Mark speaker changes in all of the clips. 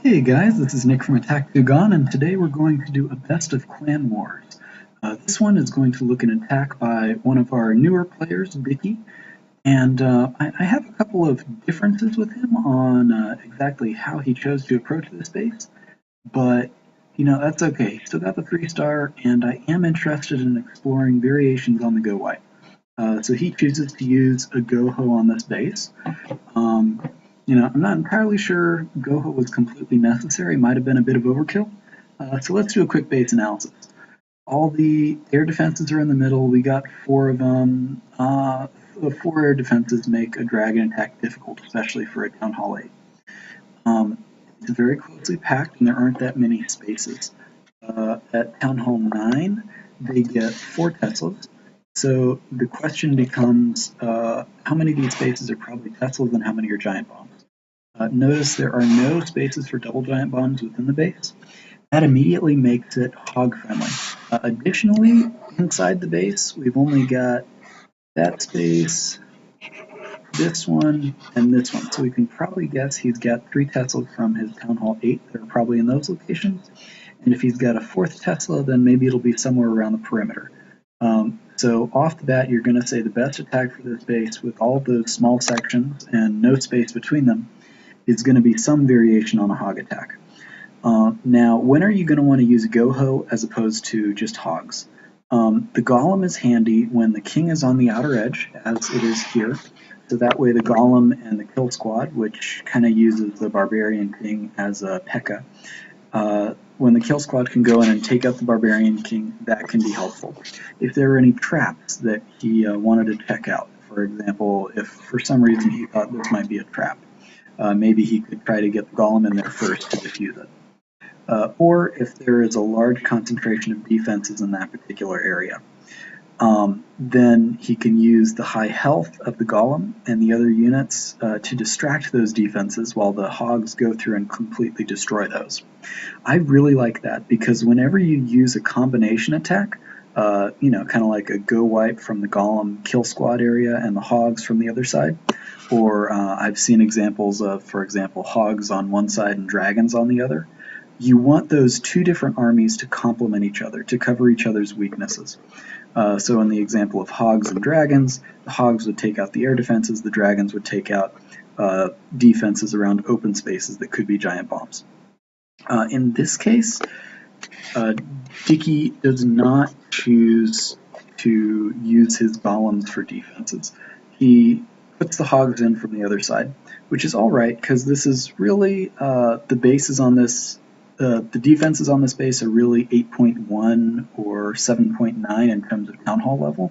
Speaker 1: Hey guys, this is Nick from th8, and today we're going to do a best of Clan Wars. This one is going to look at an attack by one of our newer players, Dickey, and I have a couple of differences with him on exactly how he chose to approach this base, but that's okay. He still got the 3-star, and I am interested in exploring variations on the go white. So he chooses to use a goHo on this base. I'm not entirely sure goHo was completely necessary. Might have been a bit of overkill. So let's do a quick base analysis. All the air defenses are in the middle. We got 4 of them. The 4 air defenses make a dragon attack difficult, especially for a Town Hall 8. It's very closely packed, and there aren't that many spaces. At Town Hall 9, they get 4 Teslas. So the question becomes, how many of these spaces are probably Teslas and how many are giant bombs? Notice there are no spaces for double giant bombs within the base. That immediately makes it hog friendly. Additionally, inside the base, we've only got that space, this one, and this one. So we can probably guess he's got 3 Teslas from his Town Hall 8 that are probably in those locations. And if he's got a 4th Tesla, then maybe it'll be somewhere around the perimeter. So off the bat, you're going to say the best attack for this base with all those small sections and no space between them is going to be some variation on a hog attack. Now, when are you going to want to use goHo as opposed to just hogs? The golem is handy when the king is on the outer edge, as it is here. So that way the golem and the kill squad, which kind of uses the barbarian king as a P.E.K.K.A., when the kill squad can go in and take out the barbarian king, that can be helpful. If there are any traps that he wanted to check out, for example, if for some reason he thought this might be a trap, maybe he could try to get the golem in there first to defuse it. Or if there is a large concentration of defenses in that particular area, then he can use the high health of the golem and the other units to distract those defenses while the hogs go through and completely destroy those. I really like that because whenever you use a combination attack, kind of like a go wipe from the golem kill squad area and the hogs from the other side, or I've seen examples of, for example, hogs on one side and dragons on the other. You want those 2 different armies to complement each other, to cover each other's weaknesses. So in the example of hogs and dragons, the hogs would take out the air defenses, the dragons would take out defenses around open spaces that could be giant bombs. In this case, Dickey does not choose to use his golems for defenses. He puts the hogs in from the other side, which is alright, because this is really, the bases on this, the defenses on this base are really 8.1 or 7.9 in terms of Town Hall level.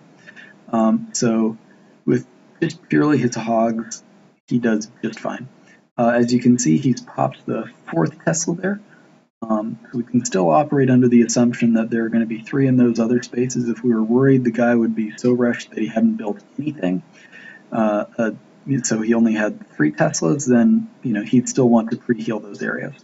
Speaker 1: So with just purely his hogs, he does just fine. As you can see, he's popped the 4th Tesla there. So we can still operate under the assumption that there are going to be 3 in those other spaces. If we were worried the guy would be so rushed that he hadn't built anything, so he only had 3 Teslas, then he'd still want to pre-heal those areas.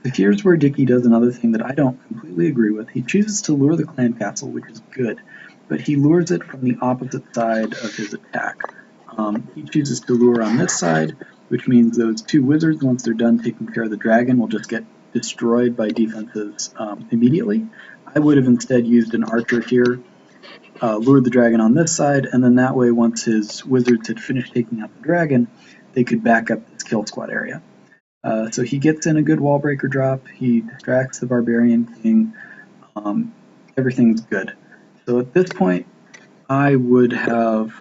Speaker 1: So here's where Dickey does another thing that I don't completely agree with. He chooses to lure the clan castle, which is good, but he lures it from the opposite side of his attack. He chooses to lure on this side, which means those 2 wizards, once they're done taking care of the dragon, will just get destroyed by defenses immediately. I would have instead used an archer here, lured the dragon on this side, and then that way once his wizards had finished taking out the dragon, they could back up this kill squad area. So he gets in a good wall breaker drop, he distracts the barbarian king, everything's good. So at this point, I would have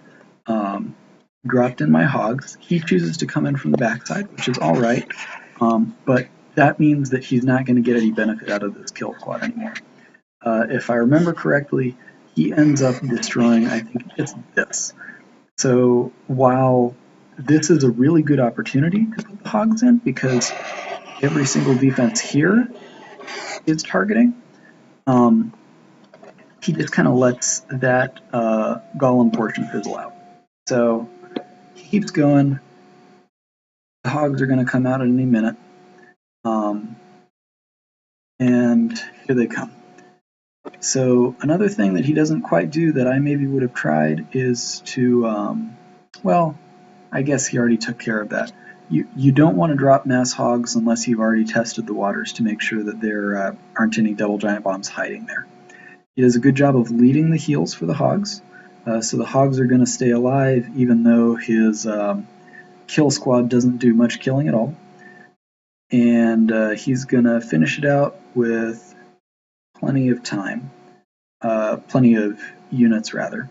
Speaker 1: dropped in my hogs. He chooses to come in from the backside, which is alright, but that means that he's not going to get any benefit out of this kill squad anymore. If I remember correctly, he ends up destroying, I think it's this. So while this is a really good opportunity to put the hogs in, because every single defense here is targeting, he just kind of lets that golem portion fizzle out. So he keeps going. The hogs are going to come out at any minute. And here they come. So another thing that he doesn't quite do that I maybe would have tried is to, well, I guess he already took care of that. You don't want to drop mass hogs unless you've already tested the waters to make sure that there aren't any double giant bombs hiding there. He does a good job of leading the heals for the hogs, so the hogs are going to stay alive even though his kill squad doesn't do much killing at all. And he's going to finish it out with plenty of time, plenty of units rather.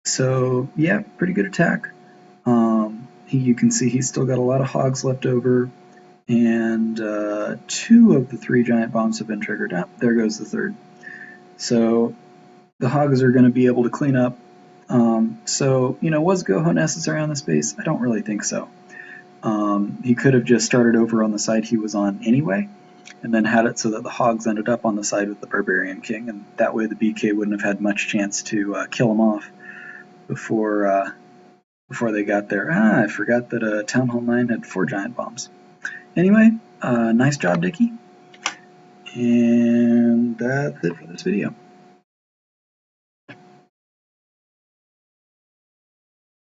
Speaker 1: So yeah, pretty good attack. You can see he's still got a lot of hogs left over, and 2 of the 3 giant bombs have been triggered. Ah, there goes the 3rd. So the hogs are going to be able to clean up. So, was goHo necessary on this base? I don't really think so. He could have just started over on the side he was on anyway, and then had it so that the hogs ended up on the side with the Barbarian King, and that way the BK wouldn't have had much chance to kill him off before they got there. I forgot that Town Hall 9 had 4 giant bombs. Anyway, nice job, Dickey. And that's it for this video.